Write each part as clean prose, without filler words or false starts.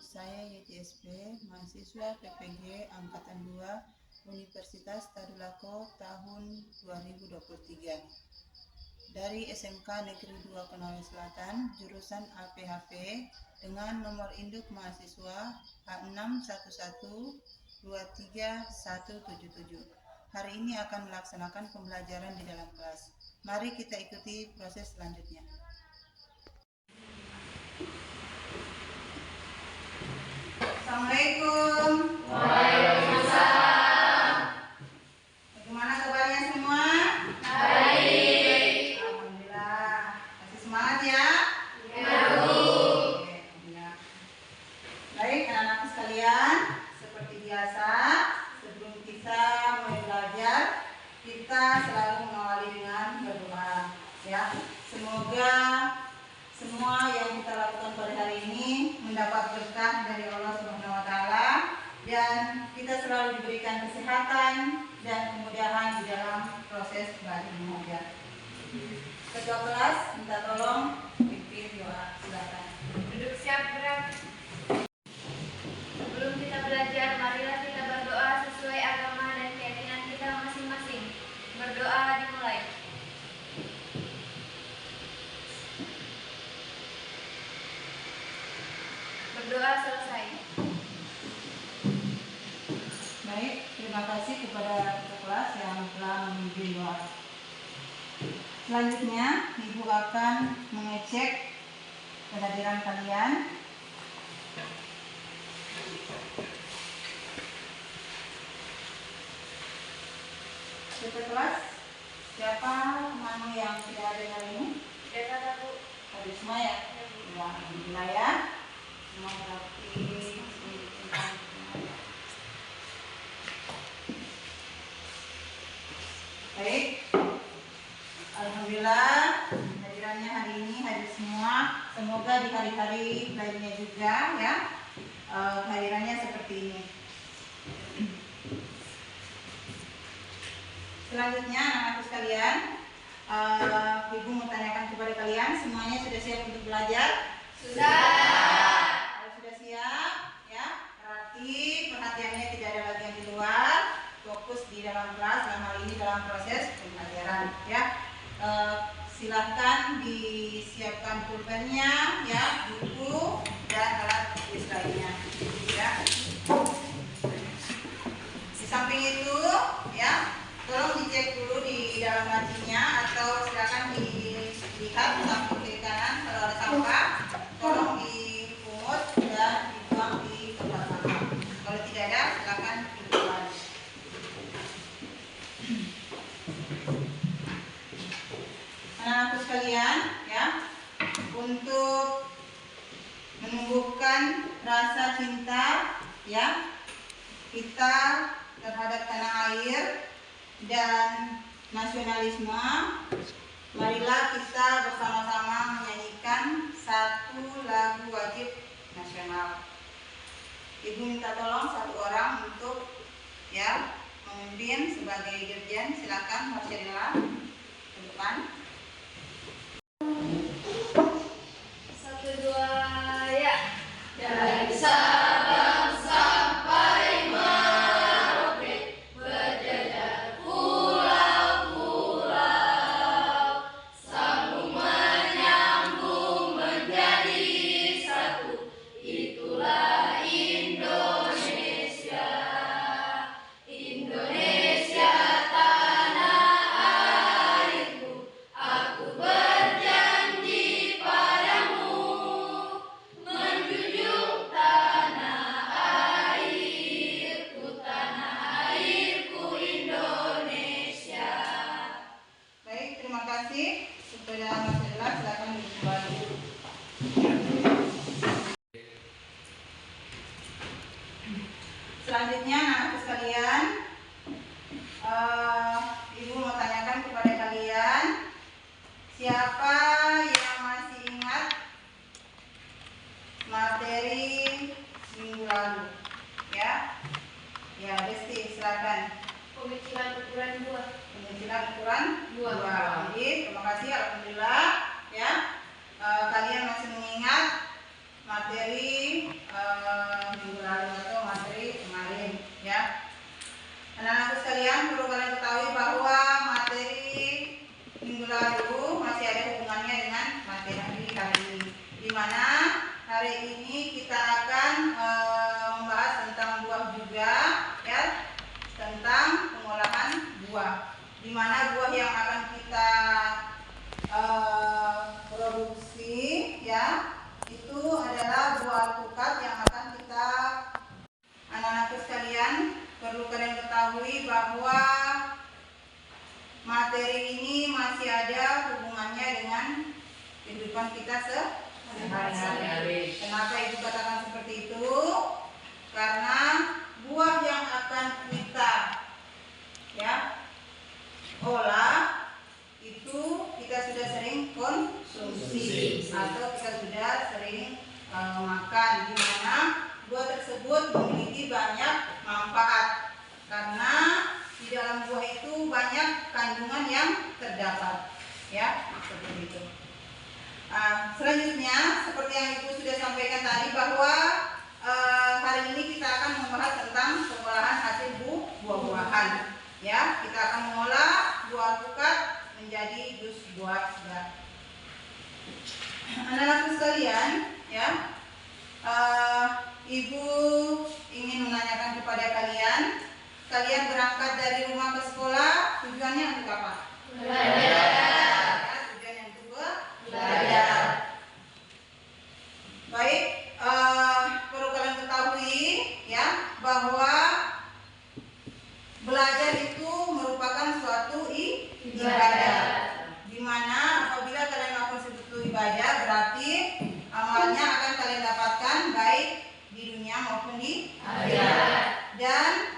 saya YTSP, mahasiswa PPG Angkatan 2 Universitas Tadulako tahun 2023 dari SMK Negeri 2 Konawe Selatan, jurusan APHP dengan nomor induk mahasiswa A61123177. Hari ini akan melaksanakan pembelajaran di dalam kelas. Mari kita ikuti proses selanjutnya. Assalamualaikum. Waalaikumsalam. Bagaimana kabarnya semua? Baik. Alhamdulillah. Masih semangat ya? Ya, Bu. Oke, alhamdulillah. Baik, anak-anak sekalian, seperti biasa, sebelum kita mulai belajar, kita selalu mengawali dengan berdoa. Ya, semoga semua yang kita lakukan pada hari ini mendapat berkah dari Allah Subhanahu wa taala dan kita selalu diberikan kesehatan dan kemudahan di dalam proses belajar mengajar. Ketua kelas minta tolong pimpin doa, silakan. Duduk siap gerak. Sebelum kita belajar, marilah kita berdoa sesuai agama dan keyakinan kita masing-masing. Berdoa dimulai. Berdoa selesai. Baik, terima kasih kepada ketua kelas yang telah memimpin doa. Selanjutnya, Ibu akan mengecek kehadiran kalian. Ketua kelas, siapa temanmu yang tidak ada hari ini? Ya, kata Bu. Ada semua ya? Ya, alhamdulillah ya. Semua berarti baik. Alhamdulillah hadirannya hari ini hadir semua. Semoga di hari-hari lainnya juga ya kehadirannya seperti ini. Selanjutnya anak-anakku sekalian, Ibu mau tanyakan kepada kalian, semuanya sudah siap untuk belajar? Sudah. Kalau sudah siap, ya berarti perhatiannya tidak ada lagi yang di luar, fokus di dalam kelas, dalam hal ini dalam proses pembelajaran. Ya, silahkan disiapkan pulpennya, ya, buku dan alat tulis lainnya. Ya. Di samping itu, ya. Tolong dicek dulu di dalam lacinya atau silakan dilihat samping kiri kanan kalau ada sampah, tolong dipungut dan dibuang di tempat sampah. Kalau tidak ada, silakan dibuang. Anak-anakku sekalian, ya, untuk menumbuhkan rasa cinta, ya, kita terhadap tanah air dan nasionalisme, marilah kita bersama-sama menyanyikan satu lagu wajib nasional. Ibu minta tolong satu orang untuk ya memimpin sebagai dirjen. Silakan Marcelina ke depan. 1, 2, ya. Dari Sabang sampai Merauke, berjajar pulau-pulau, sambung menyambung menjadi satu, itulah Indonesia. Indonesia tanah buah. Di mana buah yang akan kita produksi ya, itu adalah buah alpukat yang akan kita. Anak-anakku sekalian, perlu kalian ketahui bahwa materi ini masih ada hubungannya dengan kehidupan kita sehari-hari. Kenapa ibu katakan seperti itu? Karena buah yang akan kita olah itu kita sudah sering konsumsi atau kita sudah sering makan, di mana buah tersebut memiliki banyak manfaat karena di dalam buah itu banyak kandungan yang terdapat, ya, seperti itu. Selanjutnya, seperti yang ibu sudah sampaikan tadi bahwa hari ini kita akan membahas tentang pengolahan hasil buah-buahan. Ya, kita akan mengolah buah alpukat menjadi jus buah segar. Anak-anakku sekalian, ya, ibu ingin menanyakan kepada kalian, kalian berangkat dari rumah ke sekolah tujuannya untuk apa? Belajar. Ya, tujuannya untuk belajar. Baik, perlu kalian ketahui ya bahwa belajar itu merupakan suatu ibadah. Di mana apabila kalian melakukan suatu ibadah, berarti amalnya akan kalian dapatkan baik di dunia maupun di akhirat. Dan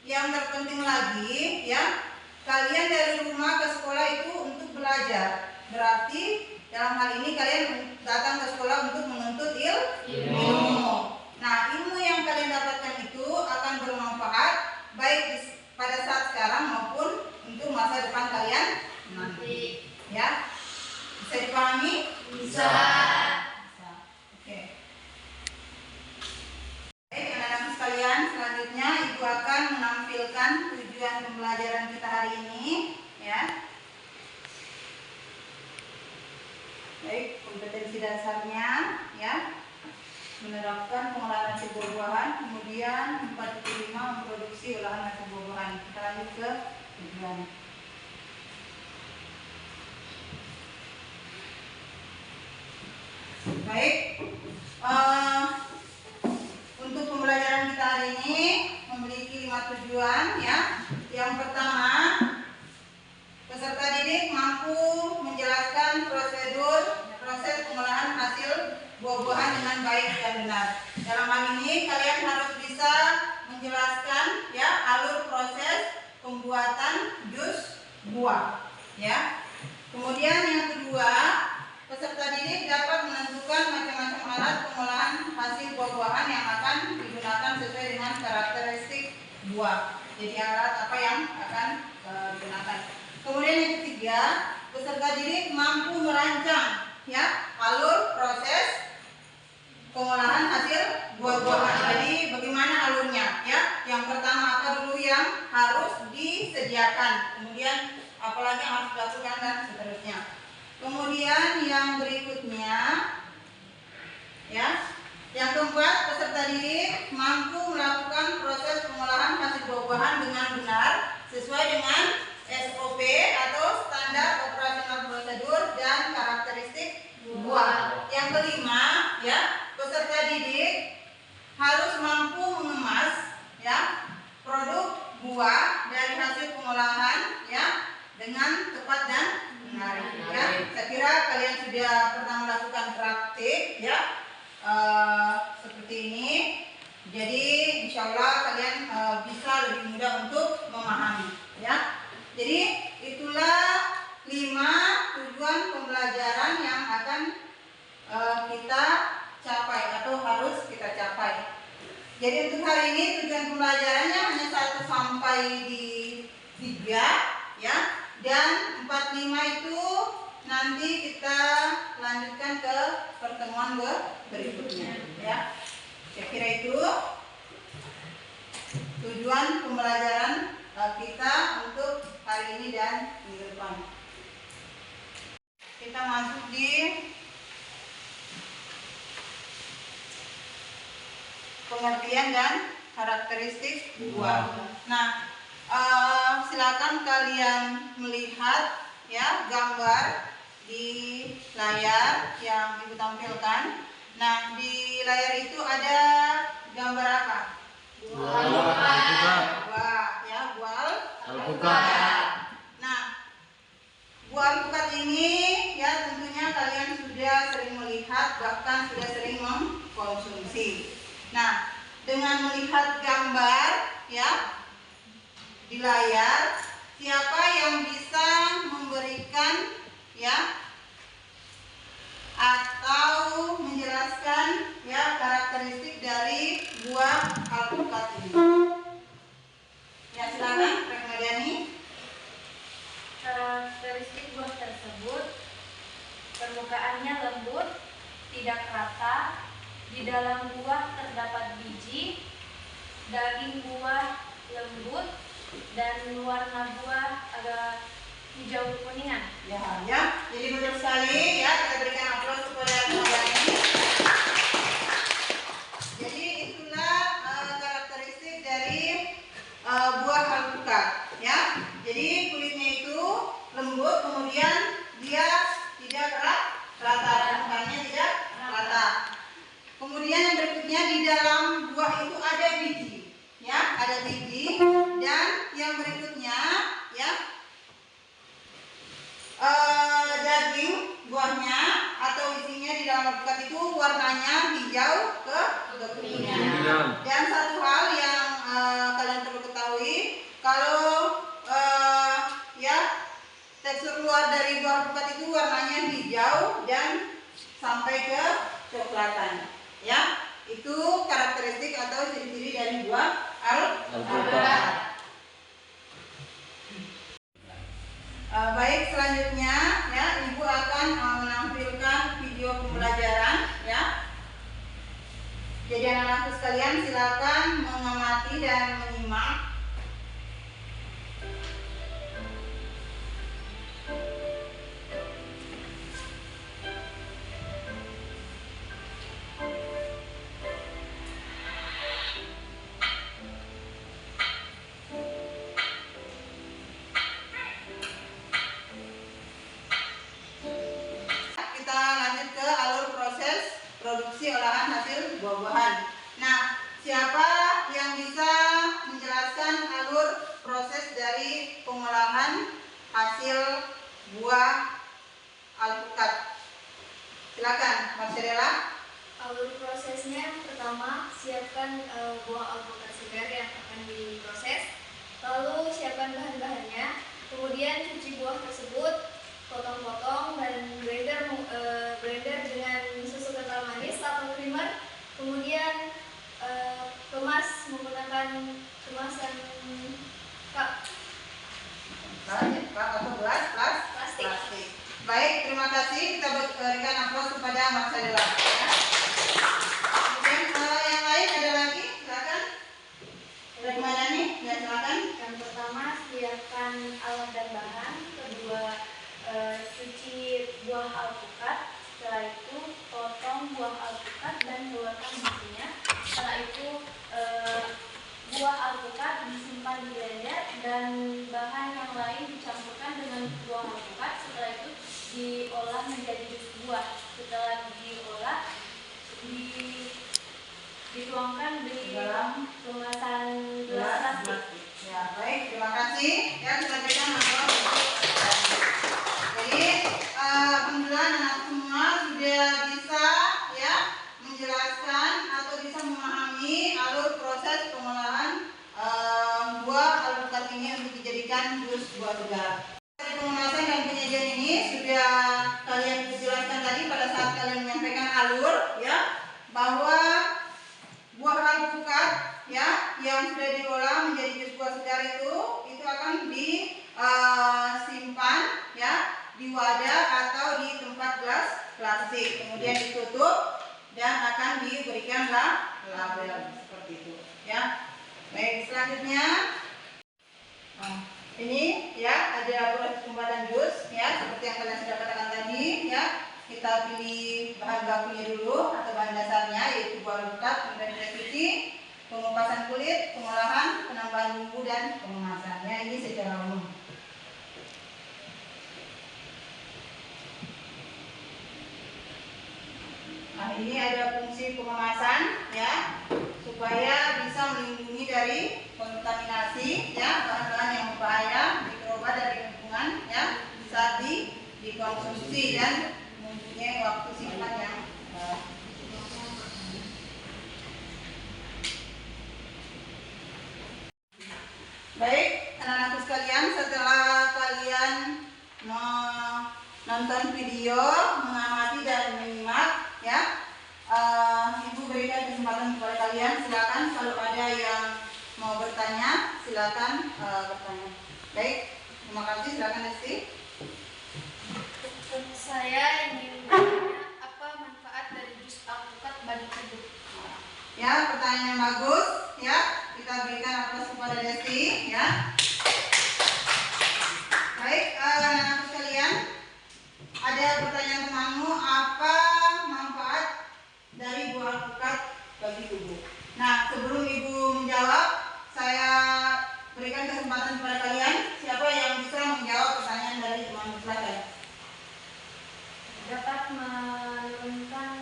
yang terpenting lagi ya, kalian dari rumah ke sekolah itu untuk belajar. Berarti dalam hal ini kalian datang ke sekolah untuk menuntut ilmu. Nah, ilmu yang kalian dapatkan itu akan bermanfaat baik pada saat sekarang maupun untuk masa depan kalian nanti. Ya, bisa dipahami? Bisa. Oke. Baik, anak-anak sekalian, selanjutnya ibu akan menampilkan tujuan pembelajaran kita hari ini, ya. Baik, kompetensi dasarnya, ya, menerapkan pengolahan hasil buah-buahan, kemudian 4.5 memproduksi olahan hasil buah-buahan. Kita lanjut ke tujuan. Baik, untuk pembelajaran kita hari ini memiliki 5 tujuan, ya. Yang pertama, peserta didik mampu menjelaskan proses pengolahan hasil buah-buahan dengan baik dan benar. Dalam hal ini kalian harus bisa menjelaskan ya alur proses pembuatan jus buah, ya. Kemudian yang kedua, peserta didik dapat menentukan macam-macam alat pengolahan hasil buah-buahan yang akan digunakan sesuai dengan karakteristik buah. Jadi alat apa yang akan digunakan. Kemudian yang ketiga, peserta didik mampu merancang ya alur proses pengolahan hasil buah-buahan. Jadi bagaimana alurnya ya? Yang pertama apa dulu yang harus disediakan, kemudian apalagi yang harus dilakukan dan seterusnya. Kemudian yang berikutnya ya, yang keempat, peserta didik mampu melakukan proses pengolahan hasil buah-buahan dengan benar sesuai dengan SOP atau standar operasional prosedur dan karakteristik buah. Yang kelima ya, peserta didik harus mampu mengemas ya produk buah dari hasil pengolahan ya dengan tepat dan benar. Ya, saya kira kalian sudah pernah melakukan praktik ya seperti ini. Jadi insya Allah kalian bisa lebih mudah untuk memahami ya. Jadi itulah 5 tujuan pembelajaran yang akan kita capai atau harus kita capai. Jadi untuk hari ini tujuan pembelajarannya hanya 1 sampai di 3 ya, dan 4-5 itu nanti kita lanjutkan ke pertemuan berikutnya ya. Saya kira itu tujuan pembelajaran kita untuk hari ini dan minggu depan. Kita masuk di pengertian dan karakteristik buah. Nah, Silakan kalian melihat ya gambar di layar yang Ibu tampilkan. Nah, di layar itu ada gambar apa? Buah, ya, buah alpukat. Nah, buah alpukat ini ya tentunya kalian sudah sering melihat, bahkan sudah sering mengkonsumsi. Nah, dengan melihat gambar ya di layar, siapa yang bisa memberikan ya atau menjelaskan ya karakteristik dari buah alpukat ini? Ya, silakan Rek Mariani. Karakteristik buah tersebut, permukaannya lembut, tidak rata, di dalam buah terdapat biji, daging buah lembut, dan warna buah agak hijau kuningan. Ya, jadi betul sekali ya, kita berikan aplaus kepada Mariani. Jadi itulah karakteristik dari buah alpukat ya. Jadi kulitnya itu lembut, kemudian dia tidak rata, permukaannya tidak rata. Kemudian yang berikutnya, di dalam buah itu ada biji ya, ada biji. Dan yang berikutnya ya, daging buahnya atau isinya di dalam alpukat itu warnanya hijau kekuningan. Dan satu hal yang kalian perlu ketahui, kalau ya tekstur luar dari buah alpukat itu warnanya hijau dan sampai ke coklatan ya. Itu karakteristik atau ciri-ciri dari buah alpukat. Baik, selanjutnya ya Ibu akan menampilkan video pembelajaran ya. Jadi anak-anakku sekalian silakan mengamati dan menyimak. Produksi olahan hasil buah-buahan. Nah, siapa yang bisa menjelaskan alur proses dari pengolahan hasil buah alpukat? Silakan, Marcella. Alur prosesnya, pertama siapkan buah alpukat segar yang akan diproses, lalu siapkan bahan-bahannya, kemudian cuci buah tersebut, potong-potong dan blender dengan susu kental manis atau creamer, kemudian kemas menggunakan kemasan cup atau gelas plastik. Baik, terima kasih. Kita berikan aplaus kepada Marcella ya. Kemudian yang lain ada lagi, silakan. Dari mana nih? Ya, silakan. Yang pertama siapkan alat dan bahan, kedua cuci buah alpukat, setelah itu potong buah alpukat dan keluarkan bijinya. Setelah itu buah alpukat disimpan di blender dan bahan yang lain dicampurkan dengan buah alpukat. Setelah itu diolah menjadi jus buah. Setelah diolah dituangkan di dalam kemasan gelas plastik. Ya, baik, terima kasih. Ya, kita berikan aplaus. Jadi, alhamdulillah anak semua sudah bisa ya menjelaskan atau bisa memahami alur proses pengolahan buah alpukat ini untuk dijadikan jus buah segar. Pengemasan dan penyajian ini sudah kalian jelaskan tadi pada saat kalian menyampaikan alur ya, bahwa buah alpukat ya yang sudah diolah menjadi jus buah segar itu akan disimpan ya di wadah atau di tempat gelas plastik, kemudian ditutup dan akan diberikan label seperti itu ya. Baik, selanjutnya ini ya ada proses pembuatan jus ya, seperti yang kalian sudah katakan tadi ya. Kita pilih bahan bakunya dulu atau bahan dasarnya, yaitu buah alpukat, kemudian kita cuci, pengupasan kulit, pengolahan, penambahan bumbu dan pengemasan. Ya, ini secara umum. Nah, ini ada fungsi pengemasan ya, supaya bisa melindungi dari kontaminasi ya, bahan-bahan yang berbahaya, mikroba dari lingkungan ya, saat dikonsumsi dan mempunyai waktu simpan yang baik. Anak-anakku sekalian, setelah kalian menonton video, mengamati dan menyimak ya, Ibu berikan kesempatan kepada kalian. Silakan, kalau ada yang mau bertanya silakan bertanya. Baik, terima kasih. Silakan Desti. Saya ingin bertanya, apa manfaat dari jus alpukat bagi tubuh? Ya, pertanyaan yang bagus ya. Kita berikan aplaus kepada Desti ya. Baik, anak-anak sekalian, ada pertanyaan temanmu, apa manfaat dari buah alpukat bagi tubuh? Nah, sebelum Ibu menjawab, saya berikan kesempatan kepada kalian. Siapa yang bisa menjawab pertanyaan dari temanmu? Silakan. Dapat menurunkan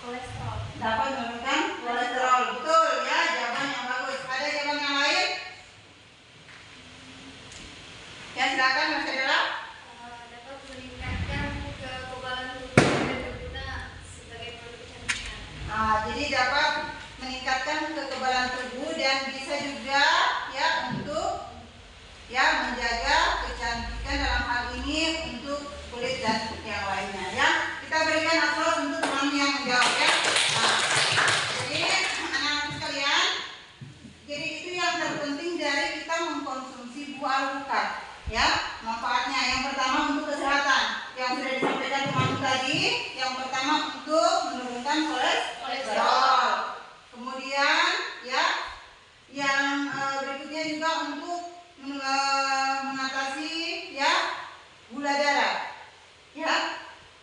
kolesterol. Dapat menurunkan kolesterol. Betul ya, jawaban yang bagus. Ada jawaban yang lain? Ya, silakan Mas Adela. Dapat meningkatkan kekebalan tubuh dan berguna sebagai produk kecantikan. Jadi dapat meningkatkan kekebalan tubuh dan bisa juga ya untuk ya menjaga kecantikan, dalam hal ini untuk kulit dan yang lainnya ya. Kita berikan aplaus untuk teman yang menjawab ya. Jadi anak-anak sekalian, jadi itu yang terpenting dari kita mengkonsumsi buah alpukat ya. Manfaatnya yang pertama untuk kesehatan, yang sudah disampaikan teman tadi. Yang pertama untuk menurunkan kolesterol. Kemudian ya, yang berikutnya juga untuk mengatasi ya gula darah ya.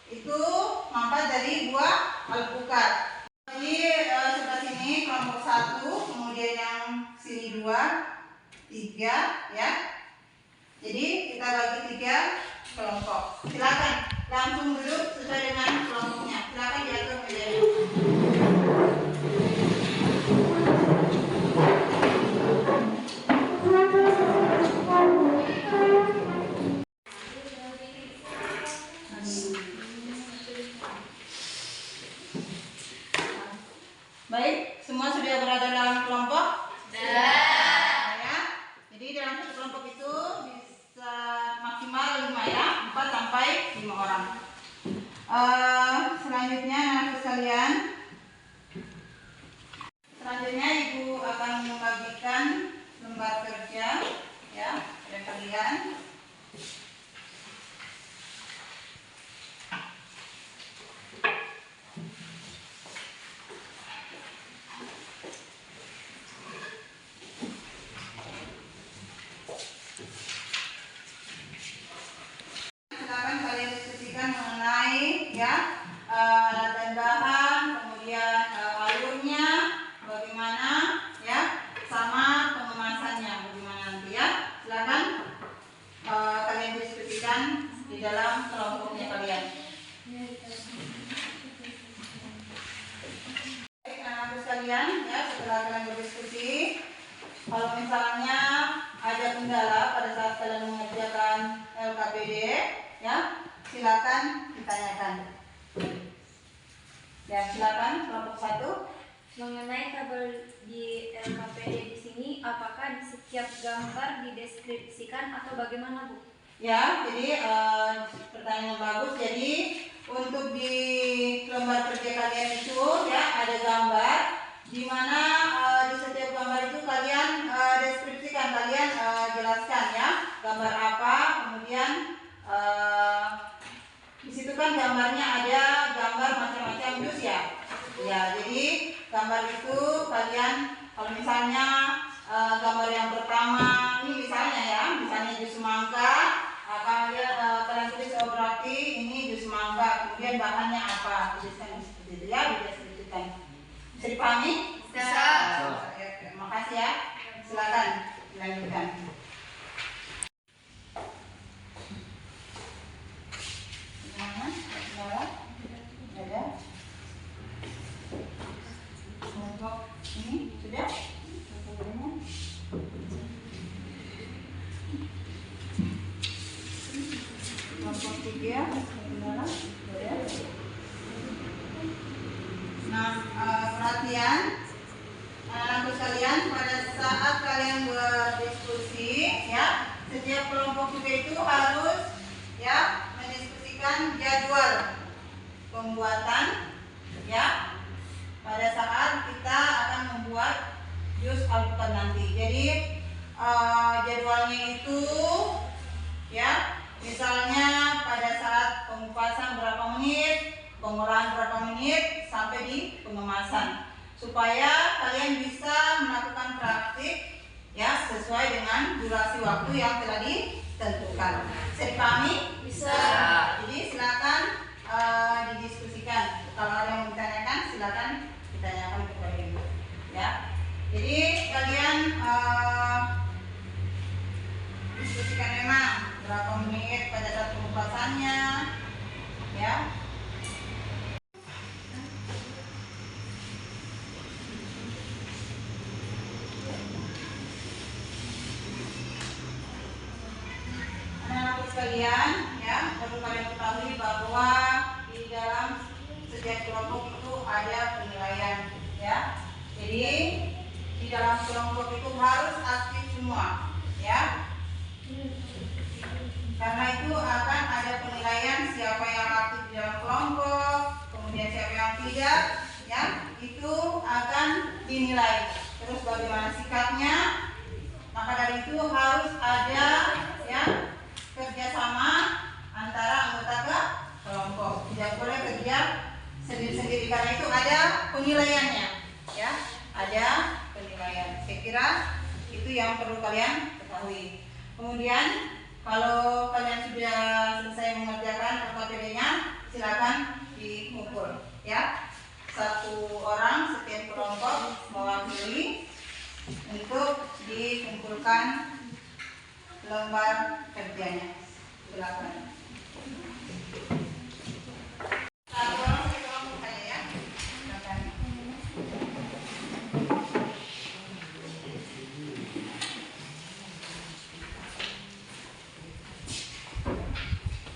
Itu manfaat dari buah alpukat. Jadi sebelah sini kelompok 1, kemudian yang sini 2, 3 ya. Jadi kita bagi 3 kelompok. Silakan langsung duduk sesuai dengan kelompoknya. Silakan diatur mejanya. Baik, semua sudah berada dalam kelompok? Sudah. Ya. Jadi dalam satu kelompok itu bisa maksimal 5 ya, 4 sampai 5 orang. Selanjutnya anak sekalian, selanjutnya Ibu akan membagikan lembar kerja ya pada kalian. Silakan kalian diskusikan mengenai ya alat dan bahan, kemudian alurnya bagaimana ya, sama pengemasannya bagaimana nanti ya. Silakan kalian diskusikan di dalam kelompoknya kalian. Baik anak-anak sekalian ya, setelah kalian berdiskusi, kalau misalnya ada kendala pada saat kalian mengerjakan LKPD ya, silakan ditanyakan. Ya, silakan kelompok 1. Mengenai tabel di LKPD di sini, apakah di setiap gambar dideskripsikan atau bagaimana, Bu? Ya, jadi pertanyaan yang bagus. Jadi untuk di lembar kerja kalian itu ya ada gambar, di mana di setiap gambar itu kalian deskripsikan, kalian jelaskan ya gambar apa, kemudian di situ kan gambarnya ada gambar macam-macam jus ya. Ya, jadi gambar itu kalian kalau misalnya gambar yang pertama ini misalnya ya, misalnya jus semangka, kalian tulis berarti ini jus semangka, kemudian bahannya apa, tuliskan seperti itu ya, dideskripsikan. Bisa dipahami? Bisa. Ya, makasih ya. Silakan dilanjutkan. Mana? Ada. Kelompok ini sudah. Kelompok 3 sudah. Nah, perhatian anak-anakku sekalian, pada saat kalian berdiskusi ya, setiap kelompok juga itu harus ya mendiskusikan jadwal pembuatan ya pada saat kita akan membuat jus alpukat nanti. Jadi jadwalnya itu ya, misalnya pada saat pengupasan berapa menit, pengolahan berapa menit, sampai di pengemasan, supaya kalian bisa melakukan praktik ya sesuai dengan durasi waktu yang telah ditentukan. Bisa dipahami? Bisa. Jadi silakan didiskusikan. Kalau ada yang ditanyakan, silakan ditanyakan kepada ibu ya. Jadi kalian diskusikan memang berapa menit pada saat pengupasannya ya. Anak-anak sekalian ya, perlu kalian ketahui bahwa di dalam setiap kelompok itu ada penilaian ya. Jadi di dalam kelompok itu harus aktif semua ya. Karena itu akan ada penilaian siapa yang aktif di dalam kelompok, kemudian siapa yang tidak ya, itu akan dinilai. Terus bagaimana sikapnya, maka dari itu harus ada ya kerjasama antara anggota ke kelompok. Tidak boleh kerja sendiri-sendiri karena itu ada penilaiannya ya, ada penilaian. Saya kira itu yang perlu kalian ketahui. Kemudian kalau kalian sudah selesai mengerjakan LKPD-nya, silakan dikumpul ya. Satu orang setiap kelompok mewakili untuk dikumpulkan lembar kerjanya. Silakan. Satu orang satu kelompok saja ya. Silakan.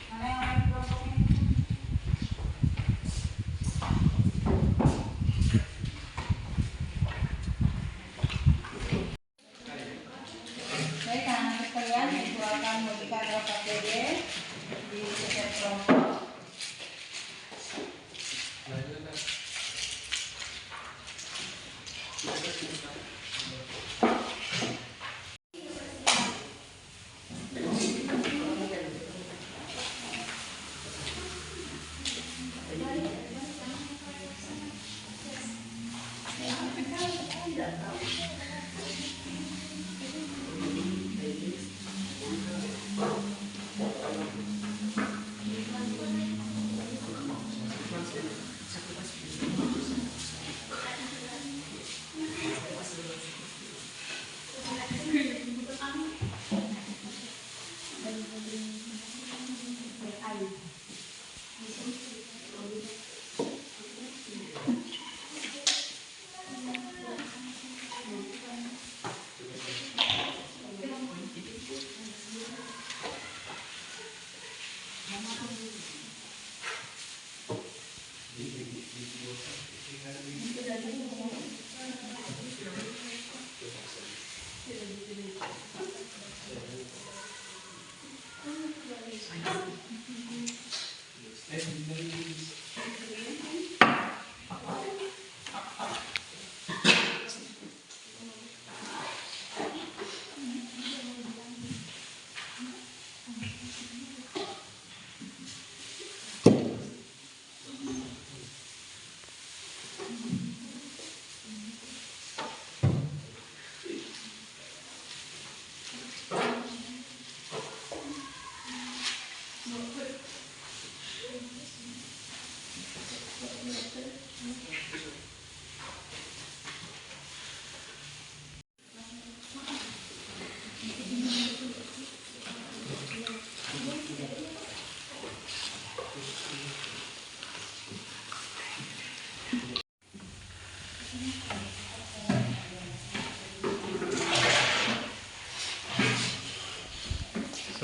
Mana yang lain kelompoknya? Baik, anak-anak sekalian, ibu akan memberikan LKPD di setiap kelompok.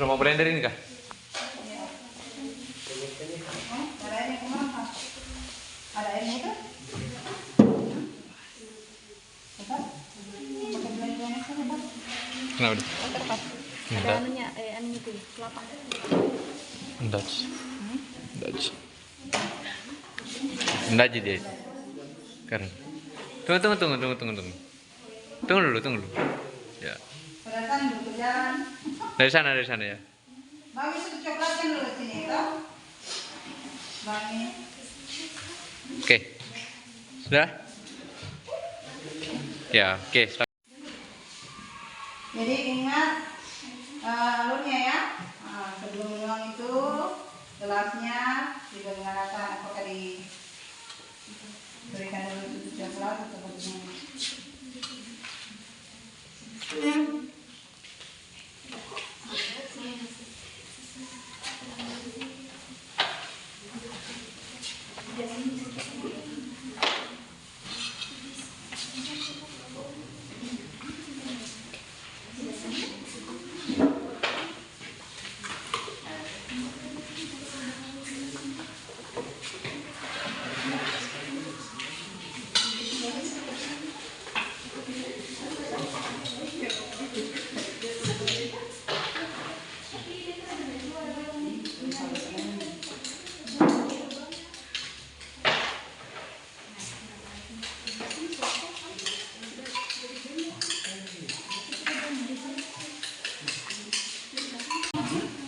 Mau blender ini kah? Ada airnya kemana? Ada airnya kan? Cepat. Pakai blendernya kan cepat. Kenapa? Terpas. Ada Enggak. anunya, anunya tuh, kelapa. Dutch. Dutch. Enggak jadi. Karena. Tunggu. Tunggu dulu. Ya. Kelihatan dulu jalan. Dari sana ya. Bagi itu coklatnya dulu sini, toh. Bagi. Oke. Sudah? Ya, oke. Jadi ingat alurnya ya. Nah, sebelum menuang itu gelasnya juga dengan rata apakah diberikan dulu susu coklat atau bagaimana?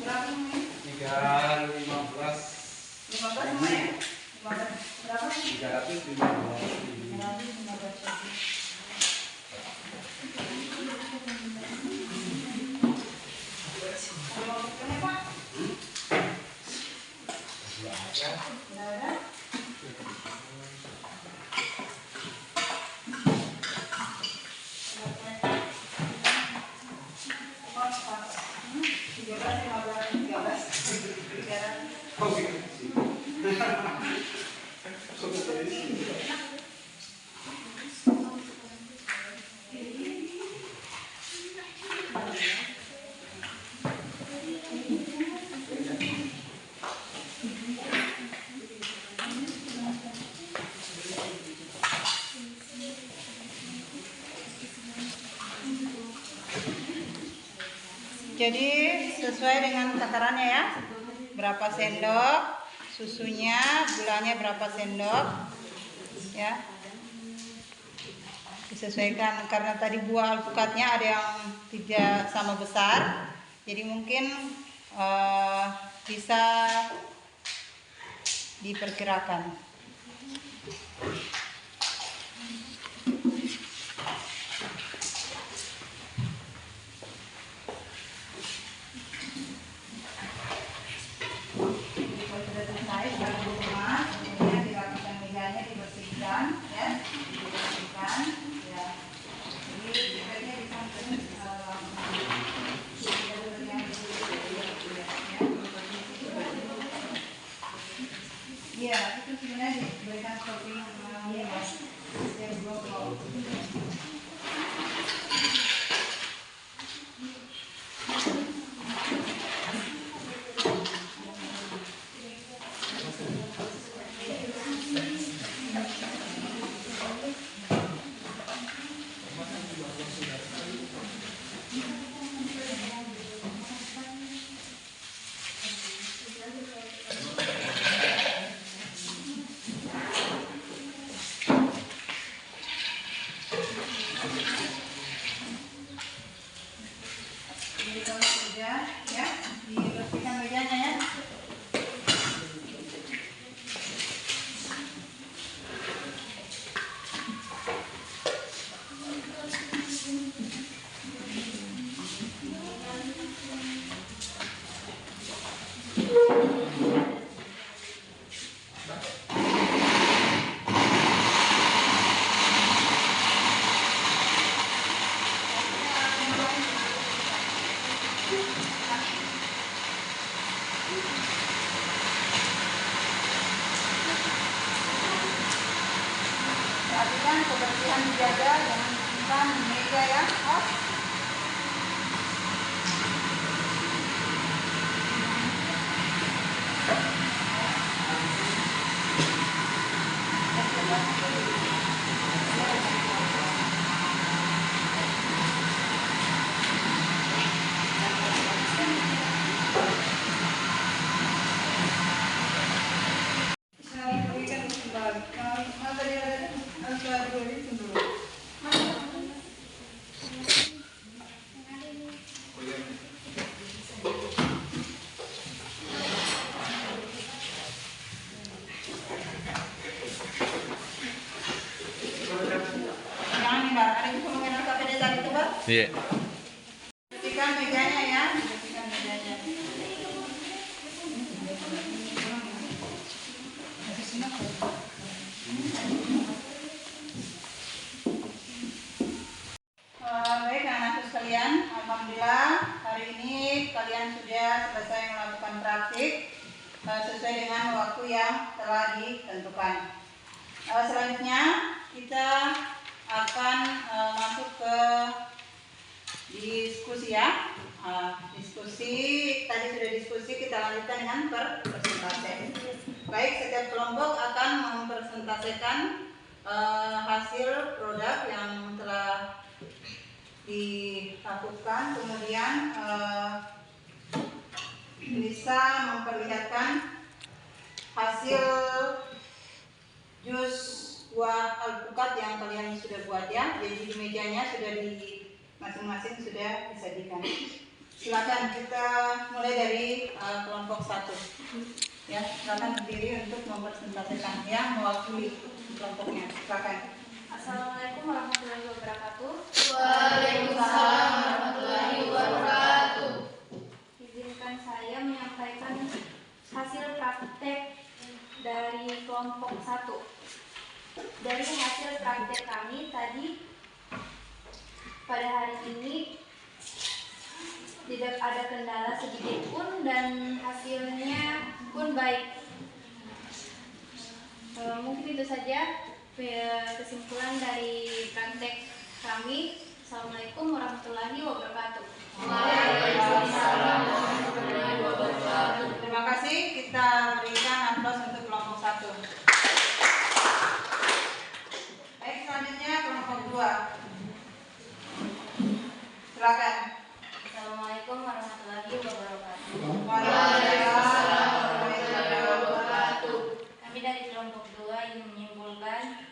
Berapa namanya? 315 15 namanya? 15 berapa? 315 Jadi sesuai dengan takarannya ya. Berapa sendok susunya, gulanya berapa sendok ya. Disesuaikan karena tadi buah alpukatnya ada yang tidak sama besar. Jadi mungkin bisa diperkirakan. Iya, itu sebenarnya diberikan topping yang global. Jadi kalau sudah ya dibersihkan mejanya ya. Perhatikan kebersihan dijaga, jangan simpan di meja ya. Iya. Bersihkan mejanya ya, bersihkan mejanya. Baik anak-anakku sekalian, alhamdulillah hari ini kalian sudah selesai melakukan praktik sesuai dengan waktu yang telah ditentukan. Selanjutnya kita akan masuk ke diskusi ya. Diskusi tadi sudah diskusi, kita lanjutkan dengan persentase. Baik, setiap kelompok akan mempresentasikan hasil produk yang telah dilakukan, kemudian bisa memperlihatkan hasil jus buah alpukat yang kalian sudah buat ya. Jadi di mejanya sudah di masing-masing sudah disajikan. Silakan kita mulai dari kelompok 1 ya, silakan berdiri untuk mempresentasikan yang mewakili kelompoknya. Silakan. Assalamualaikum warahmatullahi wabarakatuh. Waalaikumsalam warahmatullahi wabarakatuh. Izinkan saya menyampaikan hasil praktek dari kelompok 1. Dari hasil praktek kami tadi pada hari ini tidak ada kendala sedikit pun dan hasilnya pun baik. Mungkin itu saja kesimpulan dari praktek kami. Assalamualaikum warahmatullahi wabarakatuh. Waalaikumsalam warahmatullahi wabarakatuh. Terima kasih, kita berikan aplaus untuk kelompok 1. Baik, selanjutnya kelompok 2. Silakan. Assalamualaikum warahmatullahi wabarakatuh. Waalaikumsalam warahmatullahi wabarakatuh. Kami dari kelompok 2 ingin menyimpulkan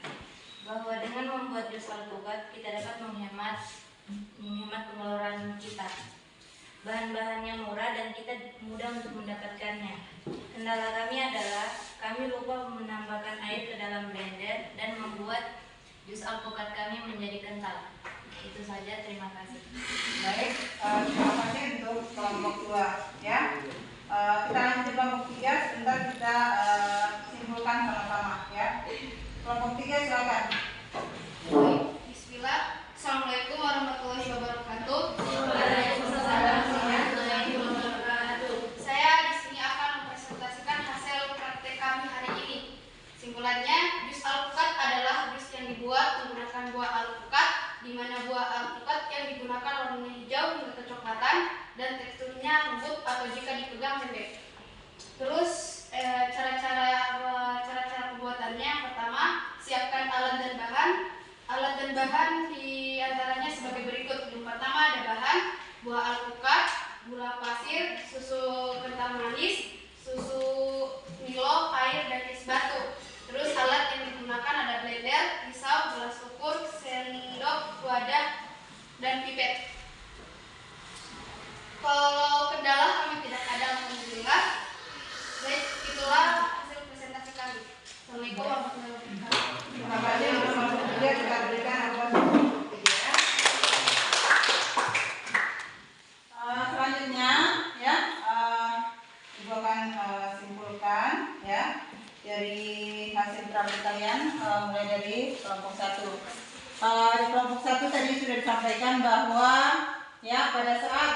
bahwa dengan membuat jus alpukat kita dapat menghemat pengeluaran kita. Bahan-bahannya murah dan kita mudah untuk mendapatkannya. Kendala kami adalah kami lupa menambahkan air ke dalam blender dan membuat jus alpukat kami menjadi kental. Itu saja, terima kasih. Baik, terima kasih untuk kelompok 2 ya. Kita lanjut ke kelompok 3, sebentar kita simpulkan sama-sama ya. Kelompok 3 silakan. Bismillah. Assalamualaikum warahmatullahi wabarakatuh. Waalaikumsalam warahmatullahi wabarakatuh. Saya di sini akan mempresentasikan hasil praktek kami hari ini. Simpulannya, jus alpukat adalah jus yang dibuat menggunakan buah alpukat, di mana buah alpukat yang digunakan warnanya hijau hingga kecoklatan dan teksturnya lembut atau jika dipegang lembek. Terus cara-cara pembuatannya, yang pertama, siapkan alat dan bahan. Alat dan bahan diantaranya sebagai berikut. Yang pertama ada bahan buah alpukat, gula pasir, susu kental manis, susu Milo, air, dan es batu. Terus alat yang digunakan ada blender, pisau, gelas ukur, sendok, wadah, dan pipet. Kalau kendala kami tidak ada, alhamdulillah. Baik, itulah hasil presentasi kami. Assalamualaikum warahmatullahi wabarakatuh. Terima kasih untuk kelompok 3, kita berikan aplaus untuk kelompok 3 ya. Selanjutnya ya, ibu akan simpulkan ya dari hasil praktek kalian, mulai dari kelompok 1. Di kelompok 1 tadi sudah disampaikan bahwa ya pada saat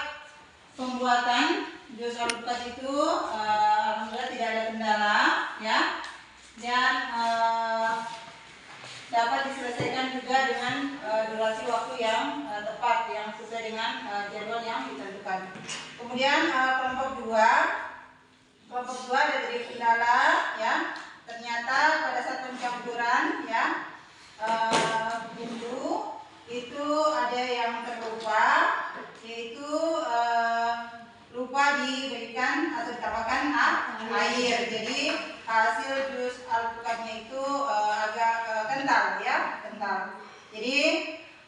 pembuatan jus alpukat itu alhamdulillah tidak ada kendala ya, dan dapat diselesaikan juga dengan durasi waktu yang tepat, yang sesuai dengan jadwal yang ditentukan. Kemudian kelompok 2 ada dari kendala ya, ternyata pada saat pencampuran ya bumbu itu ada yang terlupa, yaitu lupa diberikan atau ditambahkan air. Jadi hasil jus alpukatnya itu agak kental ya, kental. Jadi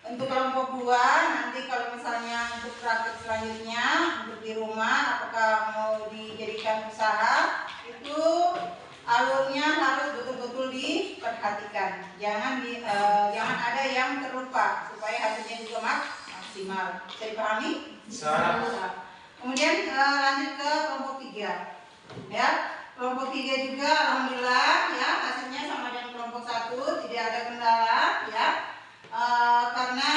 untuk kelompok 2 nanti kalau misalnya untuk praktik selanjutnya untuk di rumah, apakah mau dijadikan usaha, itu alurnya harus betul-betul diperhatikan. Jangan ada yang terlupa supaya hasilnya juga maksimal. maksimal. Bisa dipahami? Bisa. Kemudian lanjut ke kelompok 3. Ya, kelompok 3 juga alhamdulillah ya hasilnya sama dengan kelompok 1, tidak ada kendala ya. Karena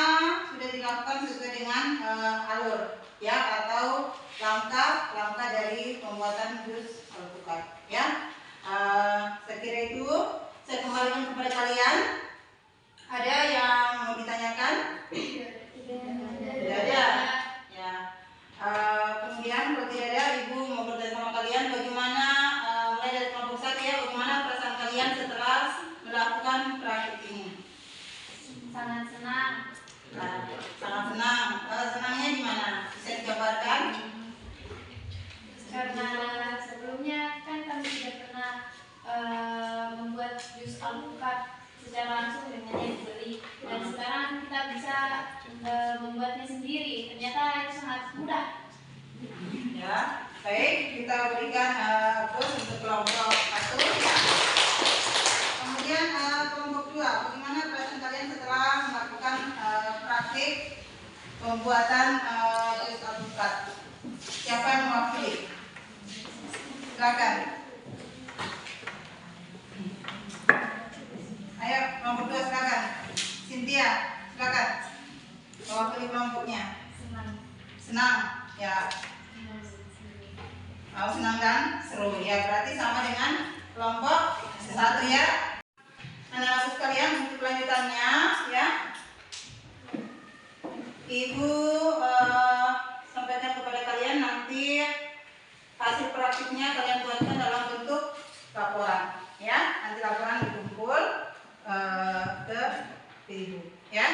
sudah dilakukan sesuai dengan alur ya atau langkah dari pembuatan jus alpukat ya. Saya kira itu. Saya kembalikan kepada kalian. Ada yang mau ditanyakan? Tidak ada. Ya. Kemudian kalau tidak ada, Ibu mau bertanya sama kalian bagaimana mulai dari kelompok 1 ya, bagaimana perasaan kalian setelah melakukan praktik ini? Sangat senang. Sangat senang. Senangnya di mana? Bisa digambarkan? Karena sebelumnya kan kami tidak pernah membuat jus alpukat secara langsung dengan yang dibeli, dan sekarang kita bisa membuatnya sendiri. Ternyata itu sangat mudah. Ya, baik, kita berikan plus untuk kelompok 1 ya. Kemudian kelompok 2, bagaimana perasaan kalian setelah melakukan praktik pembuatan jus alpukat? Siapa yang mewakili? Silakan. Ayo, kelompok 2 silakan. Cynthia, silakan. Mewakili kelompoknya. Senang, ya. Senang dan seru ya, berarti sama dengan kelompok 1 ya. Anak-anak sekalian, untuk kelanjutannya ya, Ibu sampaikan kepada kalian nanti hasil praktiknya kalian buatkan dalam bentuk laporan ya. Nanti laporan dikumpul ke Ibu ya.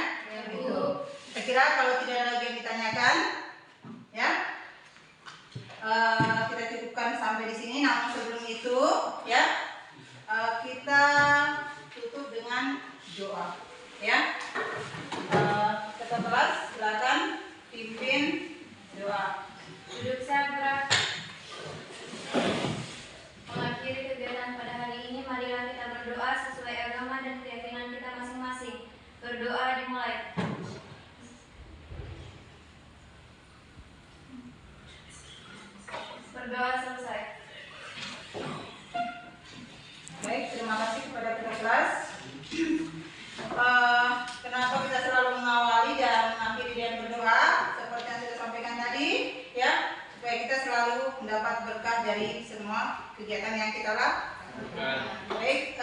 Itu. Saya kira kalau tidak ada lagi yang ditanyakan ya, kita cukupkan sampai di sini. Namun sebelum itu ya, kita tutup dengan doa ya. Ketua kelas silakan pimpin doa. Duduk sabar. Mengakhiri kegiatan pada hari ini, marilah kita berdoa sesuai agama dan keyakinan kita masing-masing. Berdoa dimulai. Berdoa selesai. Baik, terima kasih kepada ketua kelas. Kenapa kita selalu mengawali dan mengakhiri dengan berdoa seperti yang saya sampaikan tadi ya, supaya kita selalu mendapat berkah dari semua kegiatan yang kita lakukan. Baik,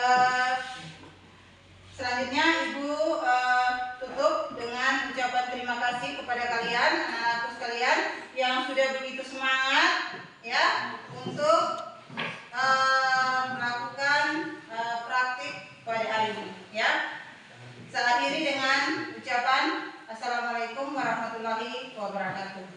selanjutnya Ibu tutup dengan ucapan terima kasih kepada kalian, anak-anakku sekalian yang sudah begitu semangat ya untuk melakukan praktik pada hari ini ya. Saya akhiri dengan ucapan Assalamualaikum warahmatullahi wabarakatuh.